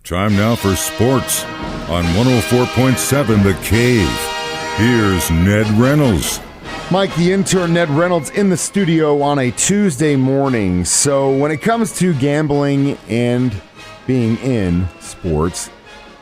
Time now for sports on 104.7 The Cave. Here's Ned Reynolds. Mike, the intern, Ned Reynolds, in the studio on a Tuesday morning. So when it comes to gambling and being in sports,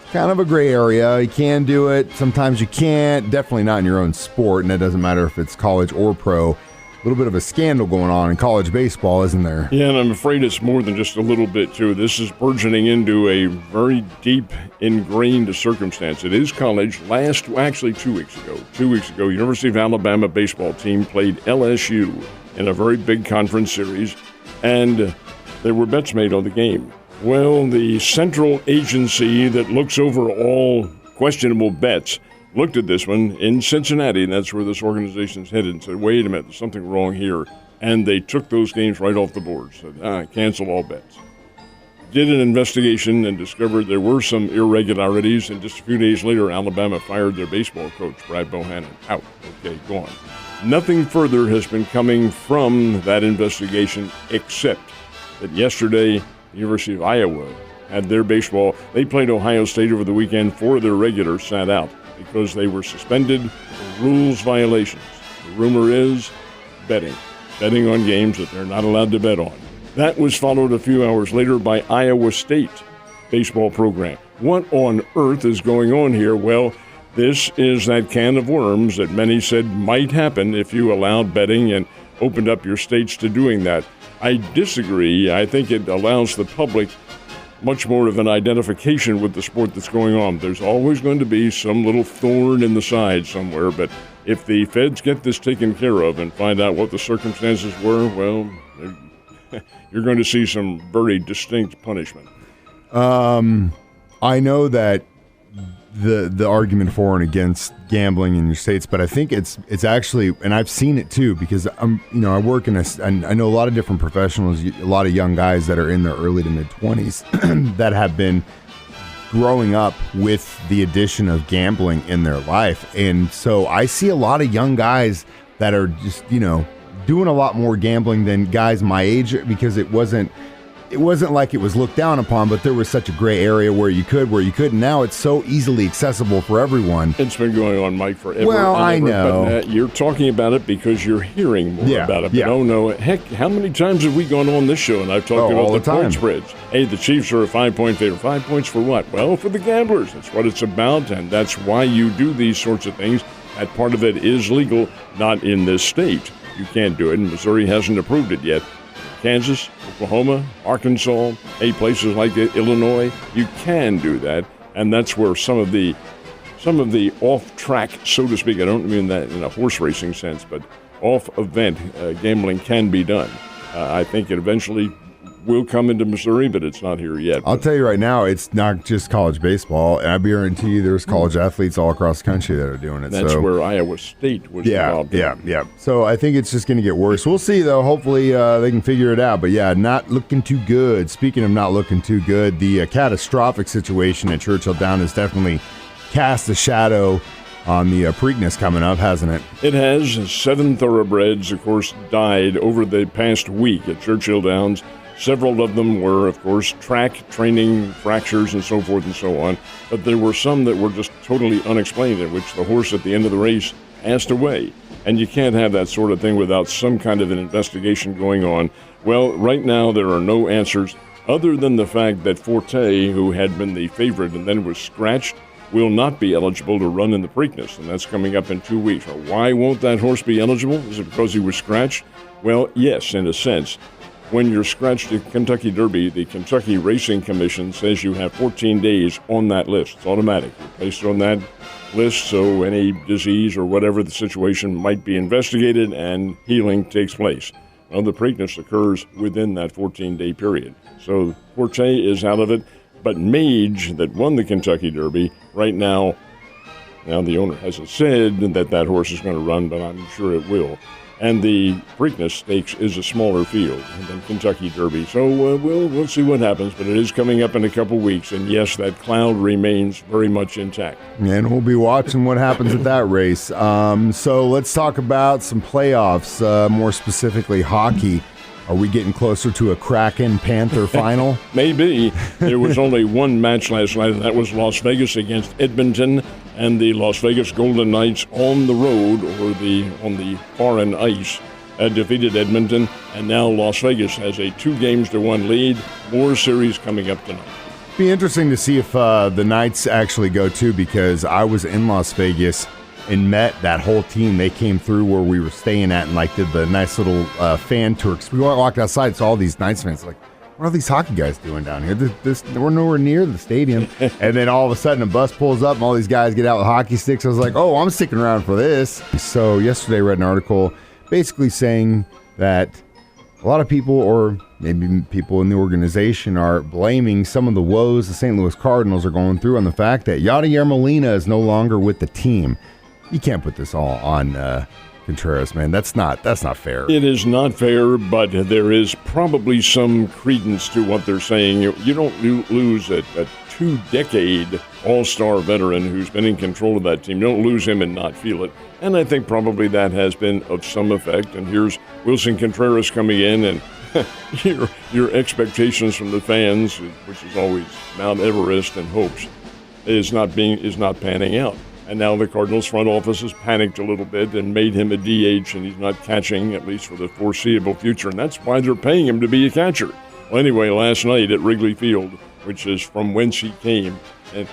it's kind of a gray area. You can do it. Sometimes you can't. Definitely not in your own sport, and it doesn't matter if it's college or pro. A little bit of a scandal going on in college baseball, isn't there? Yeah, and I'm afraid it's more than just a little bit, too. This is burgeoning into a very deep, ingrained circumstance. It is college. 2 weeks ago, University of Alabama baseball team played LSU in a very big conference series, and there were bets made on the game. Well, the central agency that looks over all questionable bets looked at this one in Cincinnati, and that's where this organization's headed, and said, wait a minute, there's something wrong here. And they took those games right off the board, said, cancel all bets. Did an investigation and discovered there were some irregularities, and just a few days later, Alabama fired their baseball coach, Brad Bohannon. Out. Okay, gone. Nothing further has been coming from that investigation except that yesterday, the University of Iowa had their baseball. They played Ohio State over the weekend. 4 of their regulars sat out because they were suspended for rules violations. The rumor is betting on games that they're not allowed to bet on. That was followed a few hours later by Iowa State baseball program. What on earth is going on here? Well, this is that can of worms that many said might happen if you allowed betting and opened up your states to doing that. I disagree. I think it allows the public much more of an identification with the sport that's going on. There's always going to be some little thorn in the side somewhere, but if the feds get this taken care of and find out what the circumstances were, well, you're going to see some very distinct punishment. I know that the argument for and against gambling in your states, but I think it's actually, and I've seen it too, because I work and I know a lot of different professionals, a lot of young guys that are in their early to mid 20s that have been growing up with the addition of gambling in their life, and so I see a lot of young guys that are just doing a lot more gambling than guys my age, because it wasn't like it was looked down upon, but there was such a gray area where you couldn't. Now it's so easily accessible for everyone. It's been going on, Mike, forever. Well, I know. But, you're talking about it because you're hearing more about it. But oh no, heck, how many times have we gone on this show and I've talked about the point spreads? Hey, the Chiefs are a 5-point favorite. 5 points for what? Well, for the gamblers. That's what it's about, and that's why you do these sorts of things. That part of it is legal, not in this state. You can't do it, and Missouri hasn't approved it yet. Kansas, Oklahoma, Arkansas, places like Illinois, you can do that, and that's where some of the off-track, so to speak, I don't mean that in a horse racing sense, but off-event gambling can be done. I think it eventually will come into Missouri, but it's not here yet. I'll tell you right now, it's not just college baseball, and I guarantee you there's college athletes all across the country that are doing it. That's where Iowa State was involved. Yeah. So I think it's just going to get worse. We'll see, though. Hopefully they can figure it out. But, not looking too good. Speaking of not looking too good, the catastrophic situation at Churchill Downs has definitely cast a shadow on the Preakness coming up, hasn't it? It has. 7 thoroughbreds, of course, died over the past week at Churchill Downs. Several of them were, of course, track training fractures and so forth and so on, but there were some that were just totally unexplained, in which the horse at the end of the race passed away. And you can't have that sort of thing without some kind of an investigation going on. Well, right now there are no answers other than the fact that Forte, who had been the favorite and then was scratched, will not be eligible to run in the Preakness, and that's coming up in 2 weeks. Now, why won't that horse be eligible? Is it because he was scratched? Well, yes, in a sense. When you're scratched at Kentucky Derby, the Kentucky Racing Commission says you have 14 days on that list. It's automatic. You're placed on that list, so any disease or whatever the situation might be investigated and healing takes place. Well, the Preakness occurs within that 14-day period. So Forte is out of it, but Mage, that won the Kentucky Derby, right now the owner hasn't said that horse is going to run, but I'm sure it will. And the Preakness Stakes is a smaller field than Kentucky Derby. So we'll see what happens, but it is coming up in a couple weeks. And yes, that cloud remains very much intact. And we'll be watching what happens at that race. So let's talk about some playoffs, more specifically hockey. Are we getting closer to a Kraken-Panther final? Maybe. There was only one match last night, and that was Las Vegas against Edmonton, and the Las Vegas Golden Knights on the road, or on the foreign ice, defeated Edmonton, and now Las Vegas has a 2-1 lead. More series coming up tonight. Be interesting to see if the Knights actually go too, because I was in Las Vegas and met that whole team. They came through where we were staying at and did the nice little fan tour. 'Cause we walked outside, saw all these Knights fans like, what are these hockey guys doing down here? We're nowhere near the stadium. And then all of a sudden a bus pulls up and all these guys get out with hockey sticks. I was like, oh, I'm sticking around for this. So yesterday I read an article basically saying that a lot of people, or maybe people in the organization, are blaming some of the woes the St. Louis Cardinals are going through on the fact that Yadier Molina is no longer with the team. You can't put this all on Contreras, man. That's not fair. It is not fair, but there is probably some credence to what they're saying. You don't lose a 2-decade all-star veteran who's been in control of that team. You don't lose him and not feel it. And I think probably that has been of some effect. And here's Wilson Contreras coming in, and your expectations from the fans, which is always Mount Everest and hopes, is not panning out. And now the Cardinals front office has panicked a little bit and made him a DH, and he's not catching, at least for the foreseeable future. And that's why they're paying him to be a catcher. Well, anyway, last night at Wrigley Field, which is from whence he came, and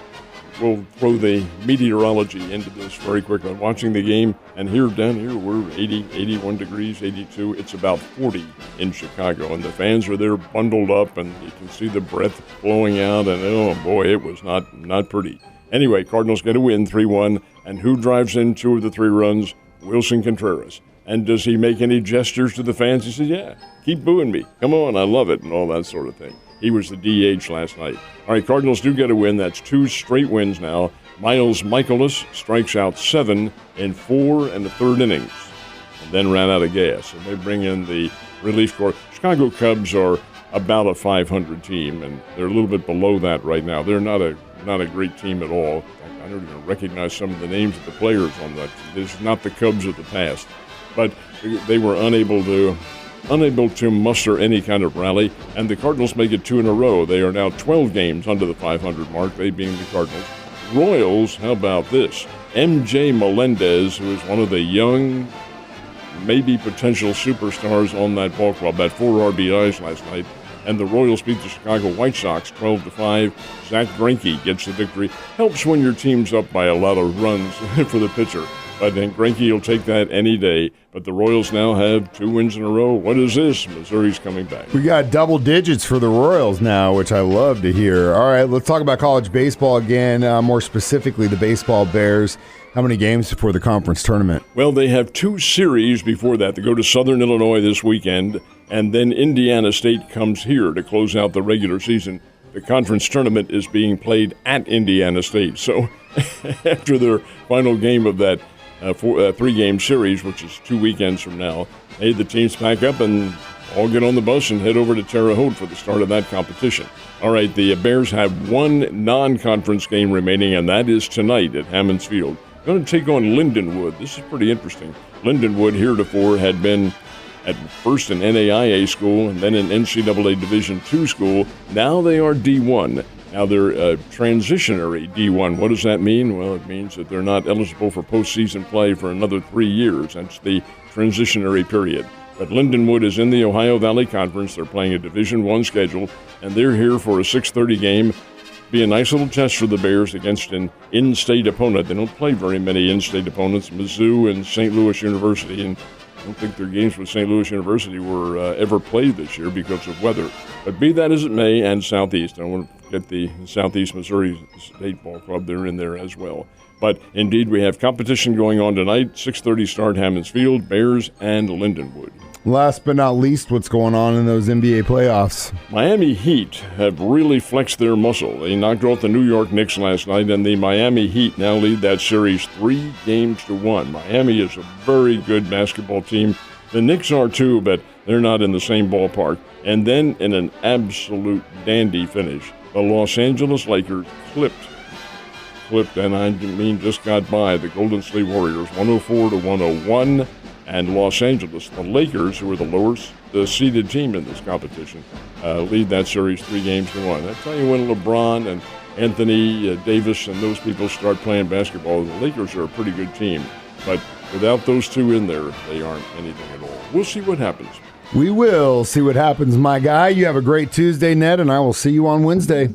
we'll throw the meteorology into this very quickly. Watching the game, and down here, we're 80, 81 degrees, 82. It's about 40 in Chicago, and the fans are there bundled up, and you can see the breath blowing out, and oh boy, it was not pretty. Anyway, Cardinals get a win, 3-1, and who drives in 2 of the 3 runs? Wilson Contreras. And does he make any gestures to the fans? He says, yeah, keep booing me. Come on, I love it, and all that sort of thing. He was the DH last night. All right, Cardinals do get a win. That's 2 straight wins now. Miles Michaelis strikes out 7 in 4 1/3 innings, and then ran out of gas. And they bring in the relief corps. Chicago Cubs are about a 500 team, and they're a little bit below that right now. They're not a great team at all. I don't even recognize some of the names of the players on that. This is not the Cubs of the past. But they were unable to muster any kind of rally, and the Cardinals make it 2 in a row. They are now 12 games under the 500 mark, they being the Cardinals. Royals, how about this? MJ Melendez, who is one of the young, maybe potential superstars on that ball club, had 4 RBIs last night. And the Royals beat the Chicago White Sox 12-5. Zach Greinke gets the victory. Helps when your team's up by a lot of runs for the pitcher. But then Greinke will take that any day. But the Royals now have 2 wins in a row. What is this? Missouri's coming back. We got double digits for the Royals now, which I love to hear. All right, let's talk about college baseball again, more specifically the baseball Bears. How many games before the conference tournament? Well, they have 2 series before that. They go to Southern Illinois this weekend, and then Indiana State comes here to close out the regular season. The conference tournament is being played at Indiana State. So after their final game of that 3-game series, which is 2 weekends from now, the teams pack up and all get on the bus and head over to Terre Haute for the start of that competition. All right, the Bears have 1 non-conference game remaining, and that is tonight at Hammons Field. Going to take on Lindenwood. This is pretty interesting. Lindenwood heretofore had been at first an NAIA school and then an NCAA Division II school. Now they are D1. Now they're transitionary D1. What does that mean? Well, it means that they're not eligible for postseason play for another 3 years. That's the transitionary period. But Lindenwood is in the Ohio Valley Conference. They're playing a Division I schedule, and they're here for a 6:30 game. Be a nice little test for the Bears against an in-state opponent. They don't play very many in-state opponents, Mizzou and St. Louis University, and I don't think their games with St. Louis University were ever played this year because of weather. But be that as it may, and Southeast. I don't want to forget the Southeast Missouri State Ball Club. They're in there as well. But indeed, we have competition going on tonight. 6:30 start, Hammons Field, Bears and Lindenwood. Last but not least, what's going on in those NBA playoffs? Miami Heat have really flexed their muscle. They knocked off the New York Knicks last night, and the Miami Heat now lead that series 3-1. Miami is a very good basketball team. The Knicks are too, but they're not in the same ballpark. And then in an absolute dandy finish, the Los Angeles Lakers clipped, and I mean just got by the Golden State Warriors 104-101. and Los Angeles. The Lakers, who are the lowest seeded team in this competition, lead that series 3-1. I tell you, when LeBron and Anthony Davis and those people start playing basketball, the Lakers are a pretty good team. But without those two in there, they aren't anything at all. We'll see what happens. We will see what happens, my guy. You have a great Tuesday, Ned, and I will see you on Wednesday.